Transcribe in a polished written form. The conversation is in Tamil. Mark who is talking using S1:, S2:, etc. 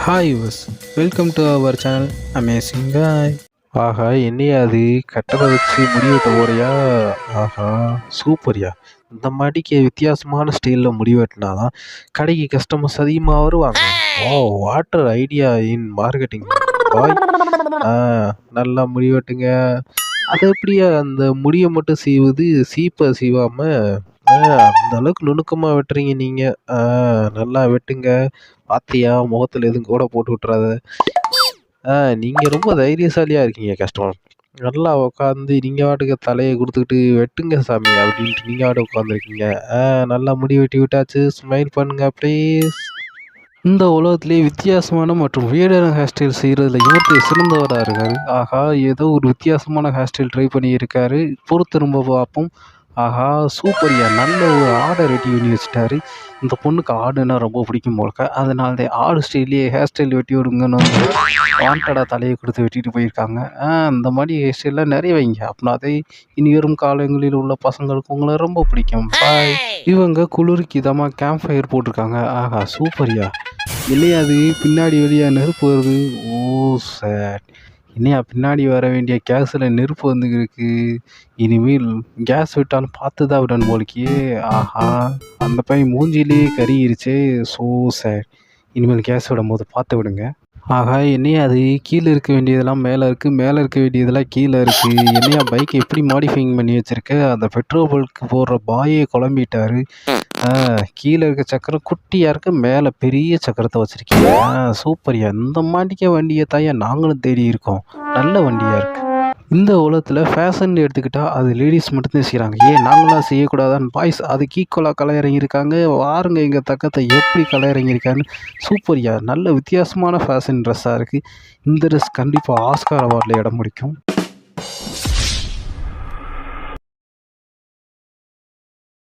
S1: Hi viewers, welcome to our channel amazing guy. ஆஹா, என்னையா அது கட்டரை வச்சு முடி வெட்ட போறியா? ஆஹா, சூப்பர்யா. இந்த மாதிரிக்கு வித்தியாசமான ஸ்டைலில் முடி வெட்டினாதான் கடைக்கு கஸ்டமர்ஸ் அதிகமாக வருவாங்க. ஓ, வாட்டர் ஐடியா இன் மார்க்கெட்டிங் பாய். ஆ, நல்லா முடி வெட்டுங்க. அது எப்படியா அந்த முடியை மட்டும் சீவுது, சீப்பை சீவாம அந்த அளவுக்கு நுணுக்கமா வெட்டுறீங்க நீங்க. ஆ, நல்லா வெட்டுங்க. பாத்தியா, முகத்துல எதுவும் கூட போட்டு விட்டுறாத. நீங்க ரொம்ப தைரியசாலியா இருக்கீங்க கஸ்டமர். நல்லா உட்காந்து நீங்க பாட்டுக்கு தலையை கொடுத்துக்கிட்டு வெட்டுங்க சாமி அப்படின்ட்டு நீங்க பாட்டு உட்காந்துருக்கீங்க. நல்லா முடி வெட்டி விட்டாச்சு. ஸ்மைல் பண்ணுங்க ப்ளீஸ். இந்த உலகத்திலேயே வித்தியாசமான மற்றும் வியர்டான ஹேர் ஸ்டைல் செய்கிறதுல இவர்த்தை சிறந்தவராக இருக்காரு. ஆஹா, ஏதோ ஒரு வித்தியாசமான ஹேர் ஸ்டைல் ட்ரை பண்ணியிருக்காரு. பொறுத்திரும்ப பார்ப்போம். ஆஹா, சூப்பர்யா. நல்ல ஒரு ஆடை ரெடி பண்ணி வச்சுட்டாரு. இந்த பொண்ணுக்கு ஆடுன்னா ரொம்ப பிடிக்கும் போலக்க. அதனால தான் ஆடு ஸ்டைல்லையே ஹேர் ஸ்டைல் வெட்டி விடுங்கன்னு வந்து வாண்டடாக தலையை கொடுத்து வெட்டிட்டு போயிருக்காங்க. இந்த மாதிரி ஹேர் ஸ்டைல்லாம் நிறைய வைங்க. அப்படின்னா அதை இனி வரும் காலங்களில் உள்ள பசங்களுக்கு உங்களை ரொம்ப பிடிக்கும். பாய். இவங்க குளிருக்கு இதமாக கேம்ப் ஃபயர் போட்டிருக்காங்க. ஆஹா, சூப்பர்யா. இல்லையா அது பின்னாடி வெளியே நெருப்பு வருது. ஓ சேட். என்னையா பின்னாடி வர வேண்டிய கேஸில் நெருப்பு வந்து இருக்கு. இனிமேல் கேஸ் விட்டாலும் பார்த்து தான் விடணும் போலிக்கே. ஆஹா, அந்த பையன் மூஞ்சிலேயே கருகிருச்சே. So sad. இனிமேல் கேஸ் விடும் போது பார்த்து விடுங்க. ஆஹா, என்னையா அது கீழே இருக்க வேண்டியதெல்லாம் மேலே இருக்குது, மேலே இருக்க வேண்டியதெல்லாம் கீழே இருக்குது. என்னையா பைக் எப்படி மாடிஃபைங் பண்ணி வச்சுருக்க? அந்த பெட்ரோல் பல்க்கு போடுற பாயே குழம்பிட்டாரு. கீழே இருக்க சக்கரம் குட்டியாக இருக்கு, மேலே பெரிய சக்கரத்தை வச்சுருக்கீங்க. சூப்பர்யா. இந்த மாட்டிக்க வண்டியை தாயா நாங்களும் தேடி இருக்கோம். நல்ல வண்டியாக இருக்குது. இந்த உலகத்தில் ஃபேஷன் எடுத்துக்கிட்டால் அது லேடிஸ் மட்டும்தான் செய்கிறாங்க. ஏன் நாங்களாம் செய்யக்கூடாதான்னு பாய்ஸ் அதுக்கு ஈக்குவலாக களை இறங்கியிருக்காங்க. வாருங்க எங்கள் தக்கத்தை எப்படி களை இறங்கியிருக்கான்னு. சூப்பர்யா. நல்ல வித்தியாசமான ஃபேஷன் ட்ரெஸ்ஸாக இருக்குது. இந்த ட்ரெஸ் கண்டிப்பாக ஆஸ்கார் அவார்டில் இடம் பிடிக்கும்.